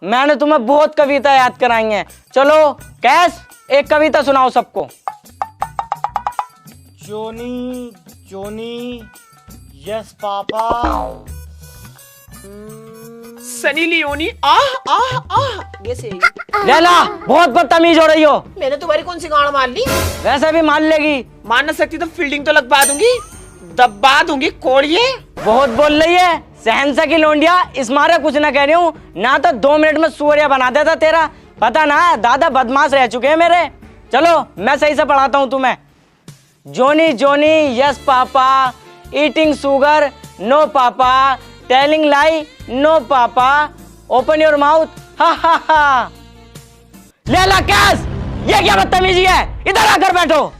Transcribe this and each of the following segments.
मैंने तुम्हें बहुत कविता याद कराई हैं। चलो कैस, एक कविता सुनाओ सबको। जोनी Johny yes papa. Sunny Leone ah ah ah. ये सही। लैला बहुत बदतमीज हो रही हो। मैंने तुम्हारी कौन सी गाड़ मार ली? वैसे भी मान लेगी। मान न सकती तो फील्डिंग तो लगवा दूंगी, दबा दूंगी कोड़िए। बहुत बोल रही है सहनसा की लोंडिया। इस मारे कुछ ना कह रही हूँ ना, तो 2 मिनट में सूर्या बना देता तेरा। पता ना दादा बदमाश रह चुके हैं मेरे। चलो मैं सही से पढ़ाता हूँ तुम्हें। Johny Johny yes papa, eating sugar no papa, telling lie no papa, open your mouth ha ha हा। लैला कैस, ये क्या बदतमीजी है? इधर आकर बैठो।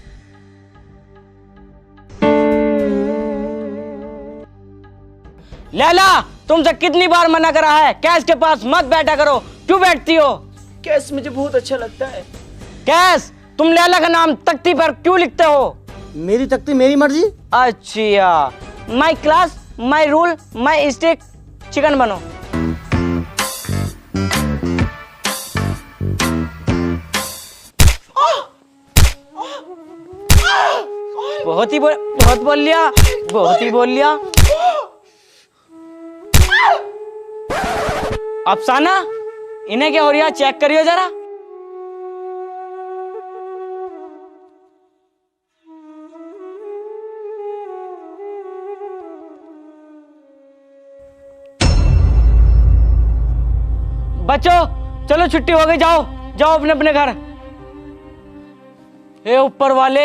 लैला तुमसे कितनी बार मना करा है कैस के पास मत बैठा करो, क्यों बैठती हो? कैस मुझे बहुत अच्छा लगता है। कैस तुम लैला का नाम तख्ती पर क्यों लिखते हो? मेरी तख्ती मेरी मर्जी। अच्छा, my class my rule my stick, chicken बनो। बहुत बोल लिया, बहुत ही बोल लिया। अफसाना इन्हें क्या हो रहा है, चेक करियो जरा। बच्चों चलो छुट्टी हो गई, जाओ जाओ अपने अपने घर। हे ऊपर वाले,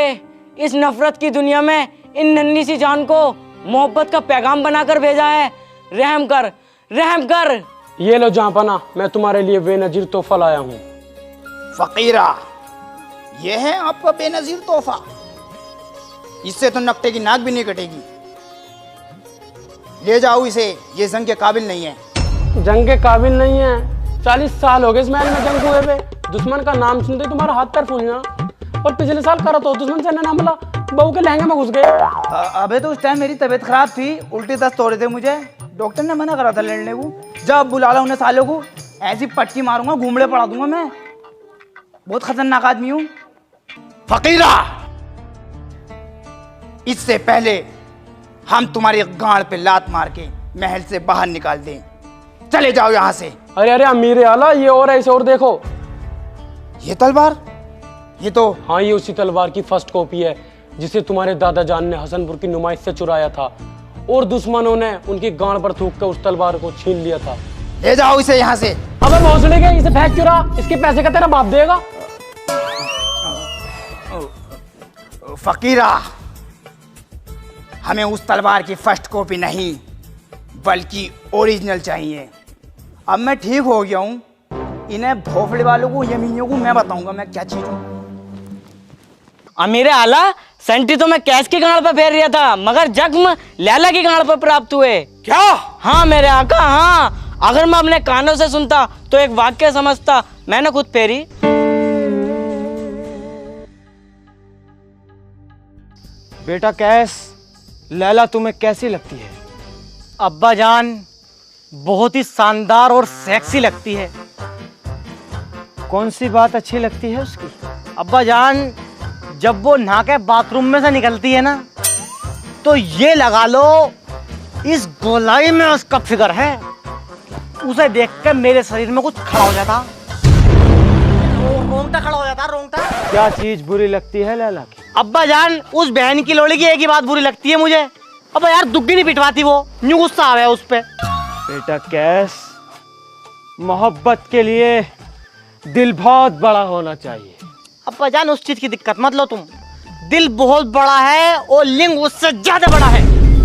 इस नफरत की दुनिया में इन नन्ही सी जान को मोहब्बत का पैगाम बनाकर भेजा है। रहम कर, रहम कर। ये लो जहाँपना, मैं तुम्हारे लिए बेनजीर तोहफा लाया हूँ। फकीरा, ये है आपका बेनजीर तोहफा। इससे तो नकटे की नाक भी नहीं कटेगी। ले जाओ इसे, ये जंग के काबिल नहीं है। जंग के काबिल नहीं है? 40 साल हो गए इस महल में जंग हुए हुए। दुश्मन का नाम सुनते तुम्हारा हाथ पैर फूलना। और पिछले साल करा तो दुश्मन से ना मिला, बहू के लहंगे में घुस गए। अबे तो उस टाइम मेरी तबीयत खराब थी, उल्टी दस्त हो रहे थे मुझे। डॉक्टर ने मना करा था लड़ने को। जब बुला ला उन्हें सालों को, ऐसी पटकी मारूंगा, घूमड़े पड़ा दूंगा मैं। बहुत खतरनाक आदमी हूँ। फकीरा, इससे पहले हम तुम्हारी गांड पे लात मार के महल से बाहर निकाल दें, चले जाओ यहाँ से। अरे अरे अमीर आला, ये और ऐसे और देखो। ये तलवार, ये तो हाँ, ये उसी तलवार की फर्स्ट कॉपी है जिसे तुम्हारे दादा जान ने हसनपुर की नुमाइश से चुराया था और दुश्मनों ने उनकी गांड पर थूक कर उस तलवार को छीन लिया था। ले जाओ इसे यहाँ से। अबे भोसड़ी के, इसे फेंक क्यों रहा? इसके पैसे का तेरा बाप देगा। फकीरा, हमें उस तलवार की फर्स्ट कॉपी नहीं बल्कि ओरिजिनल चाहिए। अब मैं ठीक हो गया हूँ, इन्हें भोफड़े वालों को, यमीनियों को मैं बताऊंगा मैं क्या चीज हूँ। अमीर आला, सेंटी तो मैं कैस की गांड पर फेर रहा था, मगर जख्म लैला की गांड पर प्राप्त हुए। क्या? हाँ मेरे आका, हाँ। अगर मैं अपने कानों से सुनता तो एक वाक्य समझता, मैंने खुद फेरी। बेटा कैस, लैला तुम्हें कैसी लगती है? अब्बा जान, बहुत ही शानदार और सेक्सी लगती है। कौन सी बात अच्छी लगती है उसकी? अब्बा जान, जब वो नहा के बाथरूम में से निकलती है ना, तो ये लगा लो इस गोलाई में उसका फिगर है। उसे देखकर मेरे शरीर में कुछ खड़ा हो जाता, रोंगटा खड़ा हो जाता, रोंगटा। क्या चीज बुरी लगती है लैला की? अब्बा जान, उस बहन की लोड़ी की एक ही बात बुरी लगती है मुझे। अब यार दुग्गी नहीं पिटवाती वो, न्यू गुस्सा आ गया उस पे। बेटा कैस, मोहब्बत के लिए दिल बहुत बड़ा होना चाहिए। अब्बा जान, उस चीज की दिक्कत मत लो तुम। दिल बहुत बड़ा है और लिंग उससे ज्यादा बड़ा है।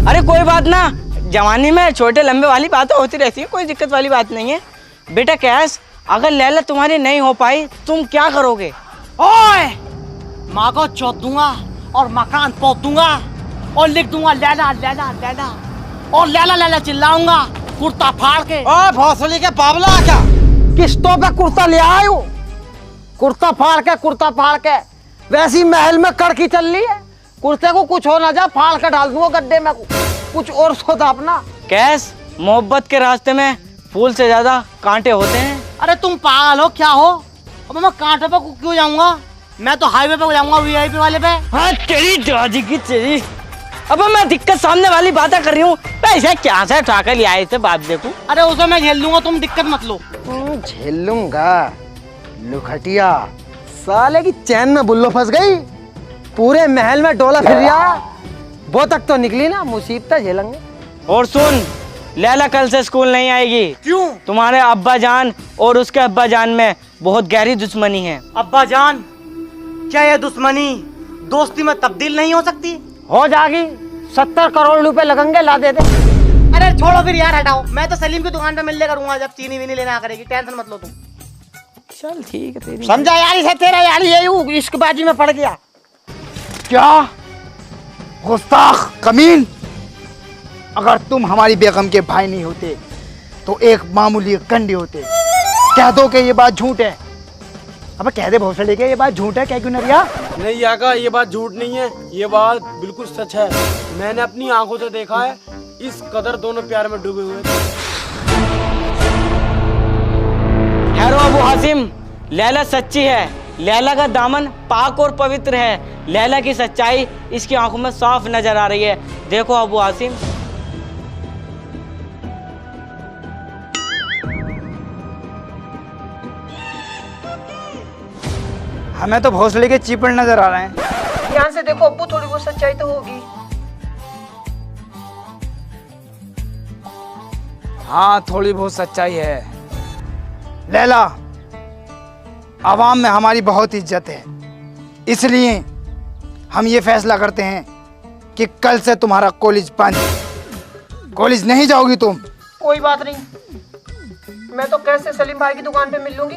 अरे कोई बात ना, जवानी में छोटे लंबे वाली बातें होती रहती है, कोई दिक्कत वाली बात नहीं है। बेटा कैस, अगर लैला तुम्हारी नहीं हो पाई, तुम क्या करोगे? ओए, माँ को चौथ दूंगा और मकान पोत दूंगा और लिख दूंगा लैला लैला लैला, और लैला लैला चिल्लाऊंगा कुर्ता फाड़ के। ओए भोसड़ी के पावला, क्या किस्तों पे कुर्ता ले आए हो? कुर्ता फाड़ के वैसी महल में कड़की चल रही है। कुर्ते को कुछ हो ना जा, फाड़ के डाल दूंगा गड्ढे में। कुछ और सोचा अपना। कैस, मोहब्बत के रास्ते में फूल से ज्यादा कांटे होते हैं। अरे तुम पागल हो क्या हो? अब मैं कांटे पे क्यों जाऊंगा? मैं तो हाईवे पे जाऊंगा, वीआईपी वाले पे। हाँ तेरी दादी की तेरी। अब मैं दिक्कत सामने वाली बातें कर रही हूँ, पैसे क्या से उठा कर ले आए थे बात देखो। अरे उसे मैं झेल लूंगा, तुम दिक्कत मत लो। झेल लूंगा लुखटिया। साले की चैन में बुल्लो फंस गई, पूरे महल में डोला फिर रहा। वो तक तो निकली ना, मुसीबतें झेलेंगे। और सुन, लैला कल से स्कूल नहीं आएगी। क्यों? तुम्हारे अब्बा जान और उसके अब्बा जान में बहुत गहरी दुश्मनी है। अब्बा जान, क्या ये दुश्मनी दोस्ती में तब्दील नहीं हो सकती? हो जाएगी। 70 करोड़ रुपए लगेंगे, ला दे दे। अरे छोड़ो फिर यार, हटाओ। मैं तो सलीम की दुकान पे मिलने करूंगा जब चीनी वीनी लेना करेगी, टेंशन मत लो तुम। चल ठीक है तेरी। समझा यार, इसे तेरा यार यही इश्कबाजी में पड़ गया। क्या गुस्ताख कमीन, अगर तुम हमारी बेगम के भाई नहीं होते तो एक मामूली कंडे होते। कह दो कि ये बात झूठ है। अब कह दे भोसड़ी के ये बात झूठ है, क्या क्यों नरिया? नहीं आका, ये बात झूठ नहीं है, ये बात बिल्कुल सच है। मैंने अपनी आंखों से देखा है, इस कदर दोनों प्यार में डूबे हुए थे। ठहरो अबू हासिम, लैला सच्ची है। लैला का दामन पाक और पवित्र है। लैला की सच्चाई इसकी आंखों में साफ नजर आ रही है। देखो अबू हासिम। हमें तो भोसले के चीपड़ नजर आ रहे हैं। ध्यान से देखो अब्बू, थोड़ी बहुत सच्चाई तो होगी। हाँ, थोड़ी बहुत सच्चाई है। लैला, आवाम में हमारी बहुत इज्जत है, इसलिए हम ये फैसला करते हैं कि कल से तुम्हारा कॉलेज बंद। कॉलेज नहीं जाओगी तुम। कोई बात नहीं, मैं तो कैसे सलीम भाई की दुकान पे मिल लूंगी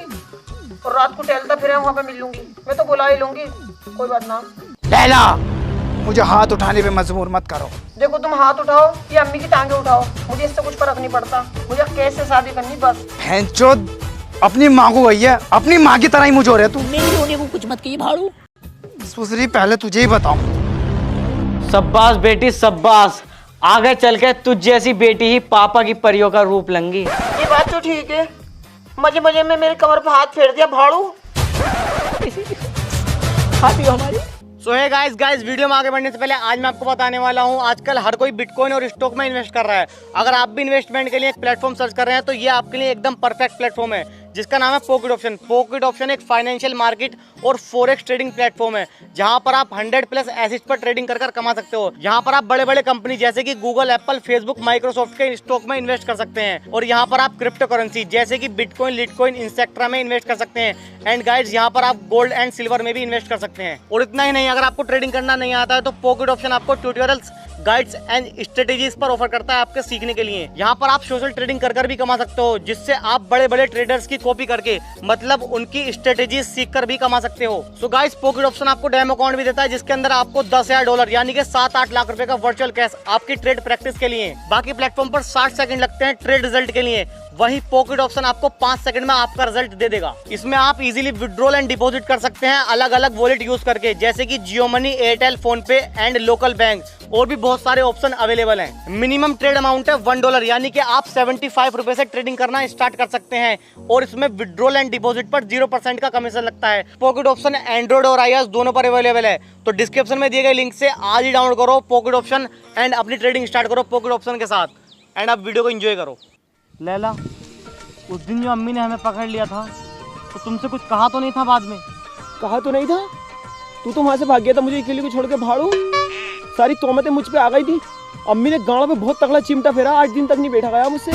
और रात को टहलता फिर वहाँ पे मिल लूंगी। मैं तो बुला ही लूंगी, कोई बात ना। लैला, मुझे हाथ उठाने पे मजबूर मत करो। देखो तुम हाथ उठाओ या अम्मी की टांगे उठाओ, मुझे इससे कुछ फर्क नहीं पड़ता। मुझे कैसे शादी करनी बस। भैंचोद, अपनी माँ को भैया, अपनी माँ की तरह ही मुझे हो रहा है तू। मेरी होने को कुछ मत कहिए भाड़ू। सुसरी, पहले तुझे ही बताऊं। शब्बास बेटी शब्बास, आगे चल के तुझ जैसी बेटी ही पापा की परियों का रूप लेंगी। ये बात तो ठीक है, मजे मजे में मेरे कमर पर हाथ फेर दिया भाड़ू। सो है गाइस, वीडियो में आगे बढ़ने से पहले आज मैं आपको बताने वाला हूँ, आजकल हर कोई बिटकॉइन और स्टॉक में इन्वेस्ट कर रहा है। अगर आप भी इन्वेस्टमेंट के लिए एक प्लेटफॉर्म सर्च कर रहे हैं तो ये आपके लिए एकदम परफेक्ट प्लेटफॉर्म है, जिसका नाम है पॉकेट ऑप्शन। पॉकेट ऑप्शन एक फाइनेंशियल मार्केट और फॉरेक्स ट्रेडिंग प्लेटफॉर्म है, जहां पर आप 100+ एसेट्स पर ट्रेडिंग कर कमा सकते हो। यहाँ पर आप बड़े बड़े कंपनी जैसे कि गूगल, एप्पल, फेसबुक, माइक्रोसॉफ्ट के स्टॉक में इन्वेस्ट कर सकते हैं। और यहाँ पर आप क्रिप्टो करेंसी जैसे कि बिटकॉइन, लिटकॉइन, इंसेक्ट्रा में इन्वेस्ट कर सकते हैं। एंड गाइड्स, यहाँ पर आप गोल्ड एंड सिल्वर में भी इन्वेस्ट कर सकते हैं। और इतना ही नहीं, अगर आपको ट्रेडिंग करना नहीं आता है तो पॉकेट ऑप्शन आपको ट्यूटोरियल्स, गाइड्स एंड स्ट्रेटेजीज पर ऑफर करता है आपके सीखने के लिए। यहाँ पर आप सोशल ट्रेडिंग कर भी कमा सकते हो, जिससे आप बड़े बड़े ट्रेडर्स की कॉपी करके, मतलब उनकी स्ट्रेटेजीज सीख कर भी कमा सकते हो। सो गाइस, पॉकेट ऑप्शन आपको डेमो अकाउंट भी देता है, जिसके अंदर आपको $10,000 यानी कि 7-8 लाख रुपए का वर्चुअल कैश आपकी ट्रेड प्रैक्टिस के लिए। बाकी प्लेटफॉर्म पर 60 सेकंड लगते हैं ट्रेड रिजल्ट के लिए, वही पॉकेट ऑप्शन आपको 5 सेकंड में आपका रिजल्ट दे देगा। इसमें आप इजीली विड्रॉल एंड डिपॉजिट कर सकते हैं अलग अलग वॉलेट यूज करके, जैसे कि जियो मनी, एयरटेल, फोन पे एंड लोकल बैंक। और भी बहुत सारे ऑप्शन अवेलेबल हैं। मिनिमम ट्रेड अमाउंट है $1, यानी कि आप 75 रुपए से ट्रेडिंग करना स्टार्ट कर सकते हैं। और इसमें विड्रॉल एंड डिपॉजिट पर 0% का कमीशन लगता है। पॉकेट ऑप्शन एंड्रॉइड और iOS दोनों पर अवेलेबल है, तो डिस्क्रिप्शन में दिए गए लिंक से आज ही डाउनलोड करो पॉकेट ऑप्शन एंड अपनी ट्रेडिंग स्टार्ट करो पॉकेट ऑप्शन के साथ। एंड आप वीडियो को एंजॉय करो। लैला, उस दिन जो अम्मी ने हमें पकड़ लिया था तो तुमसे कुछ कहा तो नहीं था बाद में? कहा तो नहीं था, तू तो वहां से भाग गया था मुझे अकेले को छोड़ के भाड़ू। सारी तोहमतें मुझ पे आ गई थी। अम्मी ने गाँव में बहुत तगड़ा चिमटा फेरा, 8 दिन तक नहीं बैठा गया मुझसे।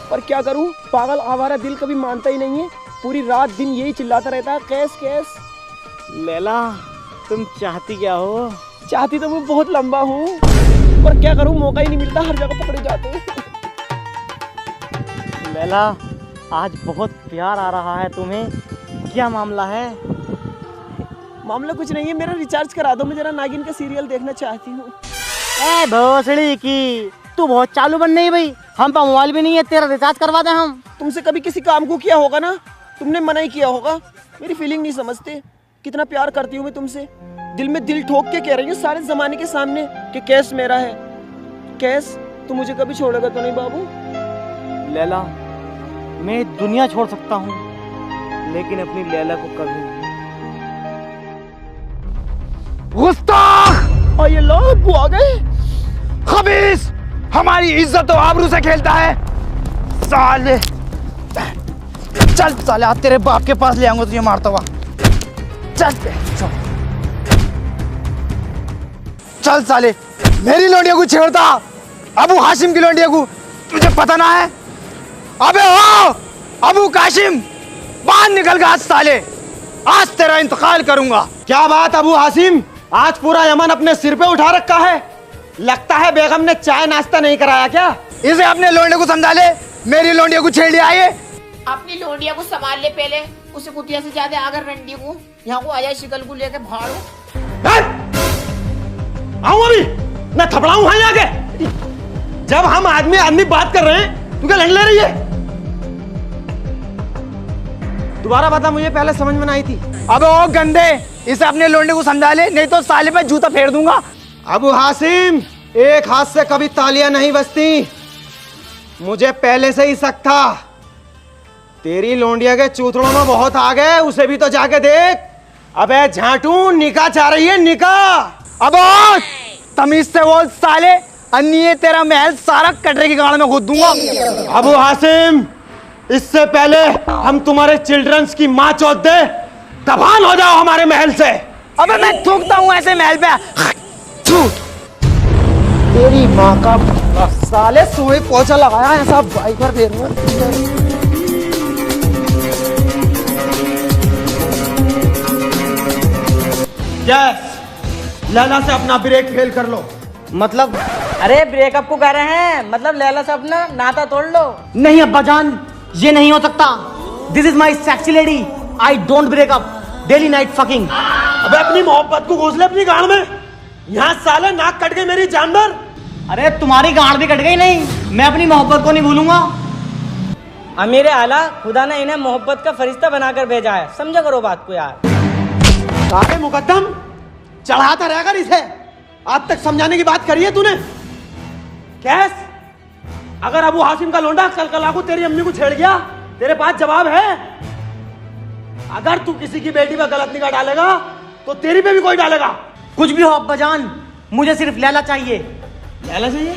पर क्या करूं, पागल आवारा दिल कभी मानता ही नहीं है, पूरी रात दिन यही चिल्लाता रहता है, कैस कैस। लैला, तुम चाहती क्या हो? चाहती तो मैं बहुत लंबा हूँ, पर क्या करूं, मौका ही नहीं मिलता, हर जगह पकड़े जाते हैं। लैला, आज बहुत प्यार आ रहा है तुम्हें, क्या मामला है? मामला कुछ नहीं है, मेरा रिचार्ज करा दो, मैं जरा नागिन का सीरियल देखना चाहती हूँ। ए भोसड़ी की, तू बहुत चालू बन नहीं भाई, हम पर मोबाइल भी नहीं है, तेरा रिचार्ज करवा दे हम। तुमसे कभी किसी काम को किया होगा ना, तुमने मना ही किया होगा। मेरी फीलिंग नहीं समझते, कितना प्यार करती हूँ मैं तुमसे। दिल में दिल ठोक के कह रही हूँ सारे जमाने के सामने कि कैस मेरा है। कैस, तू मुझे कभी छोड़ेगा तो नहीं बाबू? लैला, मैं दुनिया छोड़ सकता हूँ, लेकिन अपनी लैला को कभी नहीं। गुस्ताख, और ये लो अब्बू आ गए। खबीस, हमारी इज्जत और आबरू से खेलता है साले। चल साले, आज तेरे बाप के पास ले आऊंगा तुझे मारता हुआ। चल चल साले, मेरी लोंडिया को छेड़ता अबू हाशिम की लोंडिया को, तुझे पता ना है? अबे हो अबू काशिम, बाहर निकल गया साले, आज तेरा इंतकाल करूंगा। क्या बात अबू हासिम, आज पूरा यमन अपने सिर पे उठा रखा है। लगता है बेगम ने चाय नाश्ता नहीं कराया क्या? इसे अपने लोंडे को समझा ले, मेरी लोंडिया को छेड़ लिया ये। अपनी लोंडिया को संभाल ले पहले, उसे कुटिया से ज्यादा आगर रंडी को यहाँ को आ जाए, शिकल को लेके भाड़ो। आऊं अभी, मैं थपड़ाऊं है यहाँ के। जब हम आदमी आदमी बात कर रहे हैं, तू क्या लड़ ले रही है? दोबारा बता, मुझे पहले समझ में नहीं आई थी। अबे ओ गंदे, इसे अपने लोंडे को समझा ले, नहीं तो साले पे जूता फेर दूंगा। अबू हासिम, एक हाथ से कभी तालियां नहीं बजती। मुझे पहले से ही शक था, तेरी लोंडिया के चूथड़ों में बहुत आ गए, उसे भी तो जाके देख। अबे झांटू, निकाह चाह रही है निकाह। अब तमीज से बोल साले, अन्य तेरा महल सारा कटरे की गाड़ में खोद दूंगा। अबू हासिम, इससे पहले हम तुम्हारे चिल्ड्रंस की माँ चौथ दे, तबान हो जाओ हमारे महल से। अबे मैं थूकता हूँ ऐसे महल पे, थूक। तेरी माँ का साले, सोए पोछा लगाया है सब भाई पर देर में। लैला से अपना ब्रेक फेल कर लो। मतलब अरे ब्रेकअप को कह रहे हैं, मतलब लैला से अपना नाता तोड़ लो। नहीं अब्बा जान, ये नहीं हो सकता। This is my sexy lady, I don't break up, daily night fucking. अबे अपनी मोहब्बत को घोंस ले अपनी गांड में। यहाँ साले नाक कट गई मेरी जानवर। अरे तुम्हारी गांड भी कट गई नहीं, मैं अपनी मोहब्बत को नहीं भूलूंगा। अमीर आला, खुदा ने इन्हें मोहब्बत का फरिश्ता बनाकर भेजा है, समझा करो बात को यार। साले मुकद्दम, चढ़ाता रहेगा इसे। आज तक समझाने की बात करी है तूने? कैस, अगर अबू हासिम का लोंडा कल को तेरी अम्मी को छेड़ गया, तेरे पास जवाब है। अगर तू किसी की बेटी पर गलत निगाह डालेगा, तो तेरी पे भी कोई डालेगा। कुछ भी हो अब्बा जान, मुझे सिर्फ लैला चाहिए। लैला चाहिए?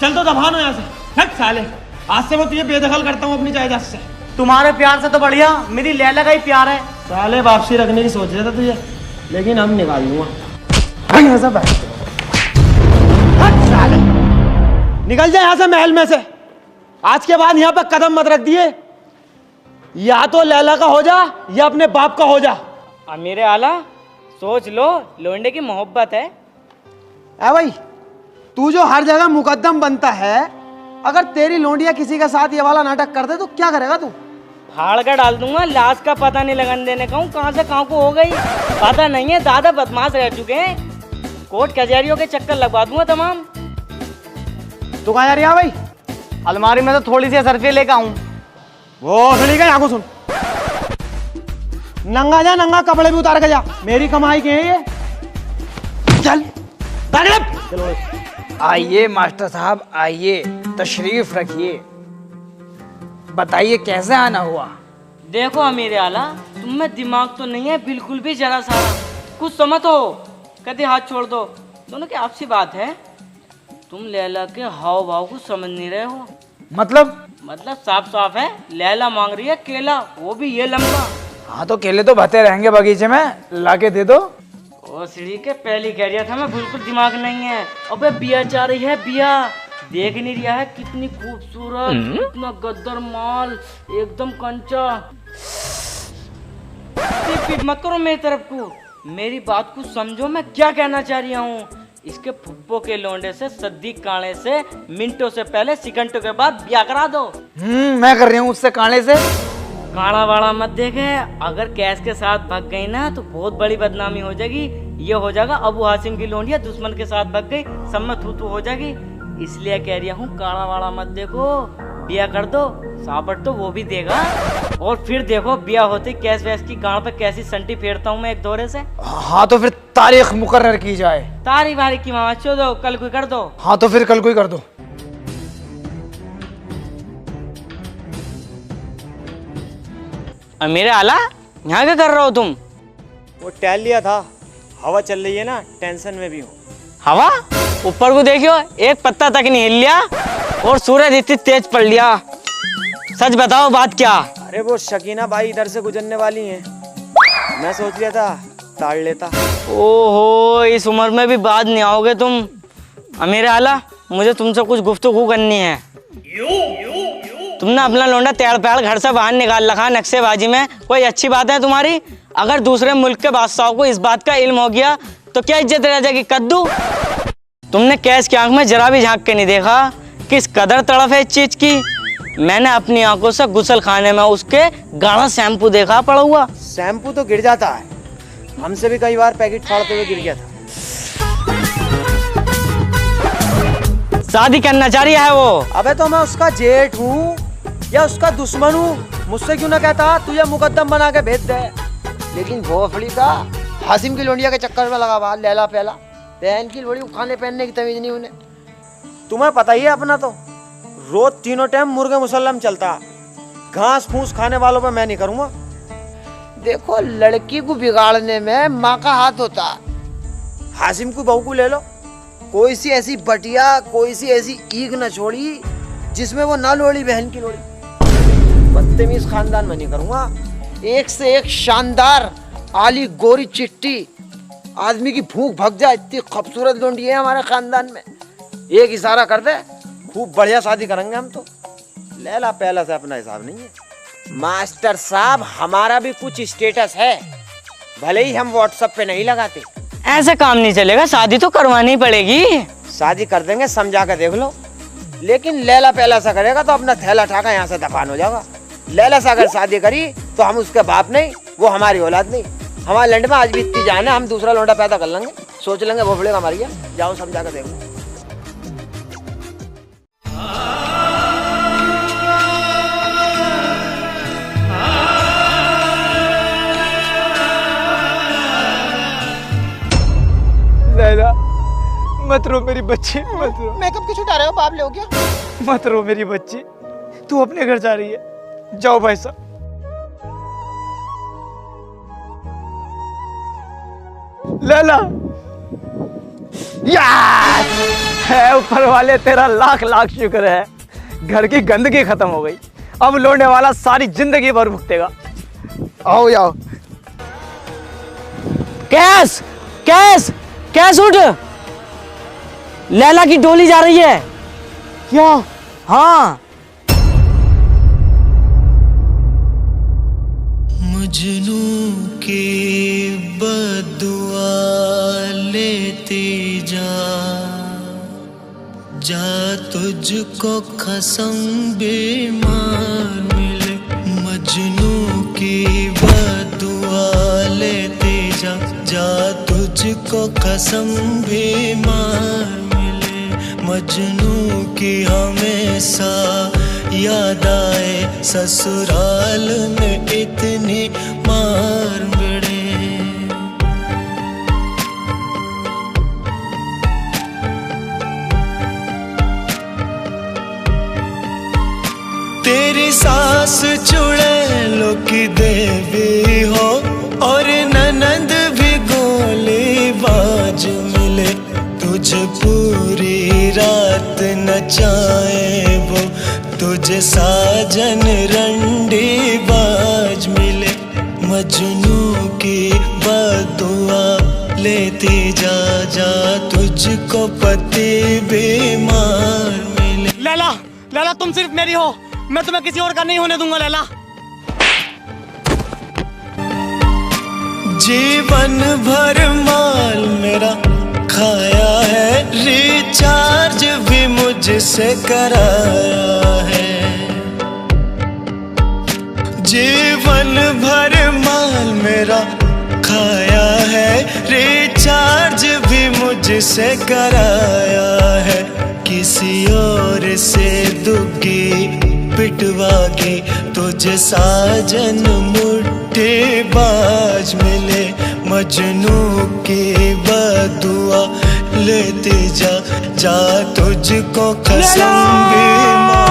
चल तो दबानो यहाँ से। हट साले, आज से मैं तुझे बेदखल करता हूँ अपनी जायदाद से। तुम्हारे प्यार से तो बढ़िया मेरी लैला का ही प्यार है। साले वापसी रखने की सोच रहा था तुझे, लेकिन हम निकाल लूंगा। निकल जाए यहाँ से महल में से। आज के बाद यहाँ पे कदम मत रख दिए। या तो लैला का हो जा, या अपने बाप का हो जा। अमीर आला, सोच लो, लोंडे की मोहब्बत है। ऐ भाई, तू जो हर जगह मुकद्दम बनता है, अगर तेरी लोंडिया किसी के साथ ये वाला नाटक कर दे तो क्या करेगा तू? फाड़ कर डाल दूंगा, लाश का पता नहीं लगन देने का हूँ, कहाँ से कहाँ को हो गई पता नहीं है। दादा बदमाश रह चुके हैं, कोर्ट कचहरियों के चक्कर लगवा दूंगा तमाम। तू कहाँ जा रही है भाई? अलमारी में तो थोड़ी सी सरफी लेकर आऊं। वो सुनी का यहाँ को सुन, नंगा जा, नंगा कपड़े भी उतार के जा। मेरी कमाई के हैं ये। चल चलो। आइए मास्टर साहब, आइए, तशरीफ रखिए, बताइए कैसे आना हुआ? देखो अमीर आला, तुम में दिमाग तो नहीं है बिल्कुल भी जरा सा, कुछ समझ हो। कहते हाथ छोड़ दो। दोनों की आपसी बात है, तुम लैला के हाव भाव को समझ नहीं रहे हो। मतलब साफ साफ है, लैला मांग रही है केला, वो भी ये लंबा। हाँ तो केले तो भते रहेंगे बगीचे में, लाके दे दो। ओ सीढ़ी के पहली कह रहा था मैं, बिल्कुल दिमाग नहीं है। अबे बिया चाह रही है, बिया देख नहीं रहा है कितनी खूबसूरत, कितना गद्दर माल, एकदम कंचा। फिर मत करो मेरी तरफ को, मेरी बात को समझो, मैं क्या कहना चाह रही हूँ। इसके फुप्पो के लोंडे से, सद्दीक काणे से मिनटों से पहले, सेकंडों के बाद ब्याह करा दो। मैं कर रही हूँ उससे काणे से। काड़ा वाड़ा मत देखे, अगर कैश के साथ भाग गई ना तो बहुत बड़ी बदनामी हो जाएगी। ये हो जाएगा अबू हासिम की लोंडिया दुश्मन के साथ भाग गई, सब में थू हो जाएगी। इसलिए कह रही हूँ काड़ा वाड़ा मत देखो, बिया कर दो, साबट तो वो भी देगा। और फिर देखो बिया होते कैश वैश की गांव पे कैसी संटी फेरता हूँ मैं एक दौरे से। हाँ तो फिर तारीख मुकर्रर की जाए। तारीख वारीख की मामा चो दो, कल कोई कर दो। हाँ तो फिर कल को ही कर दो। और मेरे आला यहाँ क्या कर रहे हो तुम? वो टहल लिया था, हवा चल रही है ना, टेंशन में भी हूँ। हवा? ऊपर को देखियो, एक पत्ता तक नहीं हिल लिया और सूरज इतनी तेज पड़ लिया। सच बताओ बात क्या? अरे वो शकीना बाई इधर से गुजरने वाली हैं, मैं सोच लिया था ताड़ लेता। ओहो, इस उम्र में भी बात नहीं आओगे तुम। मेरे आला, मुझे तुमसे कुछ गुफ्तगू करनी है। तुमने अपना लौंडा तेड़ पेड़ घर से बाहर निकाल रखा नक्शेबाजी में, कोई अच्छी बात है तुम्हारी? अगर दूसरे मुल्क के बादशाहों को इस बात का इल्म हो गया तो क्या इज्जत रह जाएगी कद्दू? तुमने कैस की आंख में जरा भी झांक के नहीं देखा किस कदर तड़फ है इस चीज की। मैंने अपनी आंखों से गुसल खाने में उसके गाढ़ा शैम्पू देखा पड़ा हुआ। शैम्पू तो गिर जाता है, हमसे भी कई बार पैकेट फाड़ते हुए गिर गया था। शादी करना चाह रही है वो? अबे तो मैं उसका जेठ हूँ या उसका दुश्मन हूँ? मुझसे क्यों ना कहता तुझे मुकद्दम बना के भेज दे। लेकिन भोसड़ी का हासिम की लोंडिया के चक्कर में लगा हुआ, लैला पहला बहन की लोड़ी खाने पहनने की तमीज नहीं उन्हें। तुम्हें पता ही है अपना, तो रोज तीनों टाइम मुर्गे मुसल्लम चलता, घास फूस खाने वालों पे मैं नहीं करूँगा। देखो, लड़की को बिगाड़ने में माँ का हाथ होता। हासिम की बहू को ले लो, कोई सी ऐसी बटिया, कोई सी ऐसी ईग न छोड़ी जिसमें वो ना लोड़ी बहन की लोड़ी। बदतमीज खानदान में नहीं करूँगा। एक से एक शानदार आली गोरी चिट्टी, आदमी की भूख भग जाए इतनी खूबसूरत लोंडी है हमारे खानदान में। एक इशारा कर दे, खूब बढ़िया शादी करेंगे हम तो। लैला पहला से अपना हिसाब नहीं है। मास्टर साहब, हमारा भी कुछ स्टेटस है, भले ही हम व्हाट्सएप पे नहीं लगाते। ऐसे काम नहीं चलेगा, शादी तो करवानी पड़ेगी। शादी कर देंगे, समझा कर देख लो। लेकिन लैला पहला सा करेगा तो अपना थैला ठाका यहाँ से दफान हो जाएगा। लैला से अगर शादी करी तो हम उसके बाप नहीं, वो हमारी औलाद नहीं। हमारे लंड में आज भी इतनी जान है, हम दूसरा लौंडा पैदा कर लेंगे, सोच लेंगे वो बड़ेगा हमारी। जाओ समझा कर देख लो। लैला, मत रो मेरी बच्ची, मत रो। मेकअप क्यों छुटा रहे हो, बाप ले हो क्या? मत रो मेरी बच्ची, तू अपने घर जा रही है। जाओ भाई साहब। लैला, यार है ऊपर वाले, तेरा लाख लाख शुक्र है, घर की गंदगी खत्म हो गई। अब लौटने वाला सारी जिंदगी भर भुगतेगा। आओ आओ। कैस कैस कैस उठ, लैला की डोली जा रही है। क्या? हाँ। मजनू के बदुआ लेते जा तुझको कसम बेमार मिले। मजनू की बदुआ लेते जा तुझको कसम बेमार मिले। मजनू की हमेशा याद आए, ससुराल में इतनी मार मिले। तेरी सास चुड़ैलों की देवी हो और ननद भी गोली बाज मिले। तुझे पूरी रात नचाए वो, तुझे साजन रंडी बाज मिले। मजनू की बदुआ लेती जा तुझको पति बीमार मिले। लैला, लैला तुम सिर्फ मेरी हो, मैं तुम्हें किसी और का नहीं होने दूंगा। लैला, जीवन भर माल मेरा खाया है, रिचार्ज भी मुझसे कराया है। जीवन भर माल मेरा खाया है, रिचार्ज भी मुझसे कराया है। किसी और से दुगी पिटवा के तुझे साजन मुट्ठी बाज मिले। मजनू की बदुआ लेते जा तुझको कसम बेमार।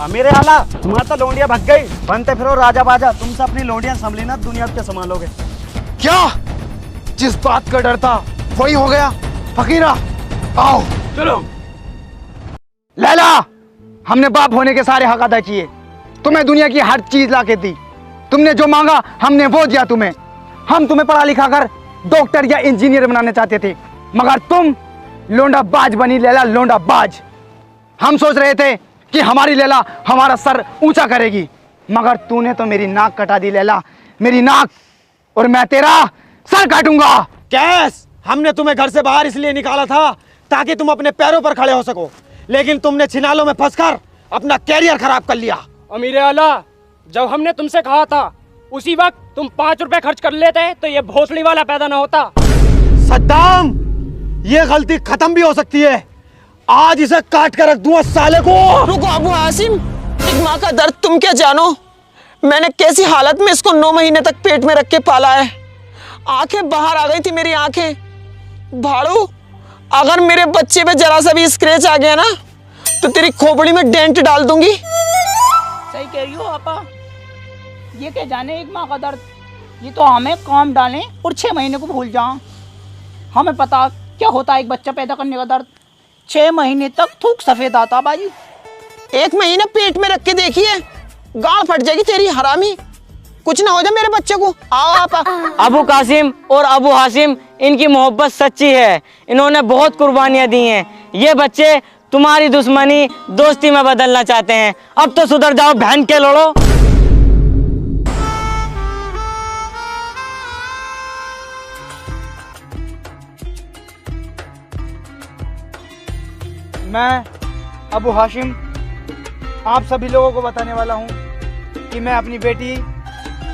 मेरे आला तुम्हारा तो लोंडिया भग गई। बनते फिरो राजा बाजा, तुमसे अपनी लोंडिया संभली ना दुनिया के संभालोगे। क्या? जिस बात का डर था वही हो गया। फकीरा आओ चलो। लैला, हमने बाप होने के सारे हक अदा किए। तुम्हें दुनिया की हर चीज ला के दी। तुमने जो मांगा हमने वो दिया तुम्हें। हम तुम्हें पढ़ा लिखा कर डॉक्टर या इंजीनियर बनाना चाहते थे, मगर तुम लोंडा बाज बनी लैला, लोंडा बाज। हम सोच रहे थे कि हमारी लैला हमारा सर ऊंचा करेगी, मगर तूने तो मेरी नाक कटा दी लैला, मेरी नाक, और मैं तेरा सर काटूंगा। कैस, हमने तुम्हें घर से बाहर इसलिए निकाला था ताकि तुम अपने पैरों पर खड़े हो सको, लेकिन तुमने छिनालों में फंसकर अपना कैरियर खराब कर लिया। अमीर आला, जब हमने तुमसे कहा था उसी वक्त तुम 5 रुपए खर्च कर लेते तो ये भोसड़ी वाला पैदा ना होता। सद्दाम, ये गलती खत्म भी हो सकती है। आज इसे काट कर रख दूंगा साले को। रुको अबू हासिम, एक माँ का दर्द तुम क्या जानो। मैंने कैसी हालत में इसको 9 महीने तक पेट में रख के पाला है। आंखें बाहर आ गई थी मेरी आंखें। भाड़ू, अगर मेरे बच्चे पे जरा सा भी स्क्रैच आ गया ना तो तेरी खोपड़ी में डेंट डाल दूंगी। सही कह रही हो आपा, ये क्या जाने एक माँ का दर्द। ये तो हमें काम डालें और 6 महीने को भूल जाओ। हमें पता क्या होता है एक बच्चा पैदा करने का दर्द। 6 महीने तक थूक सफेद आता बाजी। 1 महीना पेट में रख के देखिए, गाड़ फट जाएगी तेरी हरामी। कुछ ना हो जाए मेरे बच्चे को। आओ आपा। अबू कासिम और अबू हासिम, इनकी मोहब्बत सच्ची है। इन्होंने बहुत कुर्बानियां दी हैं। ये बच्चे तुम्हारी दुश्मनी दोस्ती में बदलना चाहते हैं। अब तो सुधर जाओ, बहन के लोड़ो। मैं अबू हाशिम आप सभी लोगों को बताने वाला हूँ कि मैं अपनी बेटी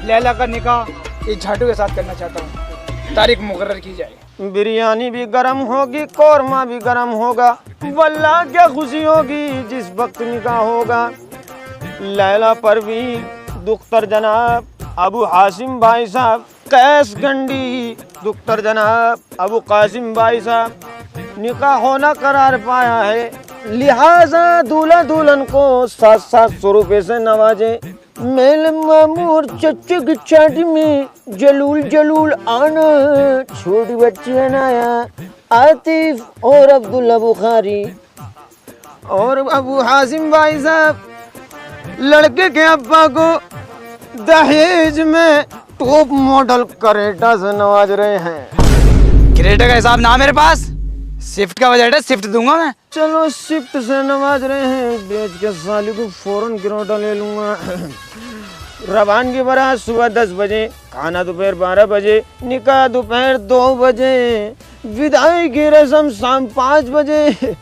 लैला का निकाह इस झाटू के साथ करना चाहता हूँ। तारीख मुकर्रर की जाए। बिरयानी भी गरम होगी, कौरमा भी गरम होगा। वल्लाह क्या खुशी होगी जिस वक्त निकाह होगा। लैला परवीन, दुख्तर जनाब अबू हासिम भाई साहब, कैस गंडी, दुख्तर जनाब अबू कासिम भाई साहब, निकाह होना करार पाया है। लिहाजा दूल्हा दुल्हन को 700 रुपए से नवाजे। मेल मामूर चच्चू की छाती में जलूल जलूल आना। छोटी बच्ची अनाया, आतिफ और अब्दुल्ला बुखारी और अबू हासिम भाई साहब लड़के के अब्बा को दहेज में टॉप मॉडल करेटा से नवाज रहे हैं। क्रेटा का हिसाब ना मेरे पास, शिफ्ट का बजट है, शिफ्ट दूंगा मैं। चलो शिफ्ट से नवाज रहे हैं, बेच के साली को फौरन गिरोटा ले लूंगा। रवान की बारात सुबह 10 बजे, खाना दोपहर 12 बजे, निकाह दोपहर 2 बजे, विदाई की रस्म शाम 5 बजे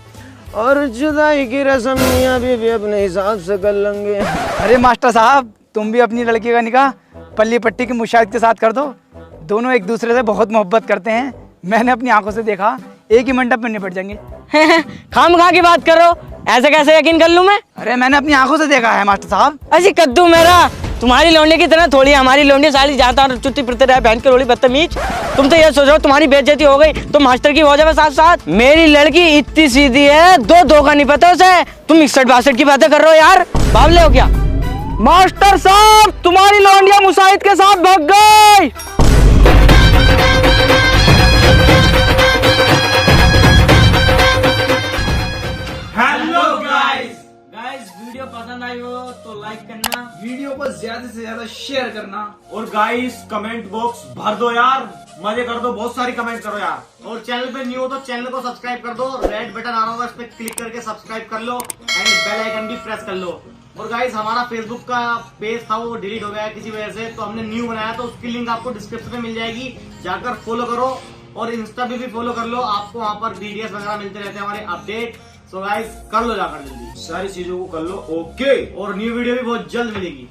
और जुदाई की रस्म मियां बीवी अपने हिसाब से कर लेंगे। अरे मास्टर साहब, तुम भी अपनी लड़की का निकाह पल्ली पट्टी की मुशाहिद के साथ कर दो। दोनों एक दूसरे से बहुत मोहब्बत करते हैं। मैंने अपनी आंखों से देखा, एक ही मंडप में निपट जाएंगे। खामखा की बात करो, ऐसे कैसे यकीन कर लूं मैं? अरे मैंने अपनी आंखों से देखा है मास्टर साहब। अजी कद्दू मेरा, तुम्हारी लौंडे की तरह थोड़ी हमारी लौंडी साली जाता चुट्टी फिरते रहे, बहन के लोड़ी बदतमीज। तुम तो ये सोच रहे हो तुम्हारी बेइज्जती हो गई तो मास्टर की हो जाए साथ साथ। मेरी लड़की इतनी सीधी है, दो का नहीं पता उसे। तुम 61-62 की बातें कर रहे हो यार, बावले हो क्या? मास्टर साहब, तुम्हारी लौंडिया मुसाहिद के साथ भाग गई। वीडियो पसंद आई हो तो लाइक करना, वीडियो को ज्यादा से ज्यादा शेयर करना और गाइस कमेंट बॉक्स भर दो यार, मजे कर दो, बहुत सारी कमेंट करो यार। और चैनल पे न्यू हो तो चैनल को सब्सक्राइब कर दो। रेड बटन आ रहा होगा, इस पे क्लिक करके सब्सक्राइब कर लो एंड बेल आइकन भी प्रेस कर लो। और गाइस हमारा फेसबुक का पेज था वो डिलीट हो गया किसी वजह से, तो हमने न्यू बनाया, तो उसकी लिंक आपको डिस्क्रिप्शन में मिल जाएगी, जाकर फॉलो करो। और इंस्टा पे भी फॉलो कर लो, आपको वहाँ पर वीडियोस वगैरह मिलते रहते हैं हमारे अपडेट। सो गाइस कर लो जाकर जल्दी, सारी चीजों को कर लो। ओके, और न्यू वीडियो भी बहुत जल्द मिलेगी।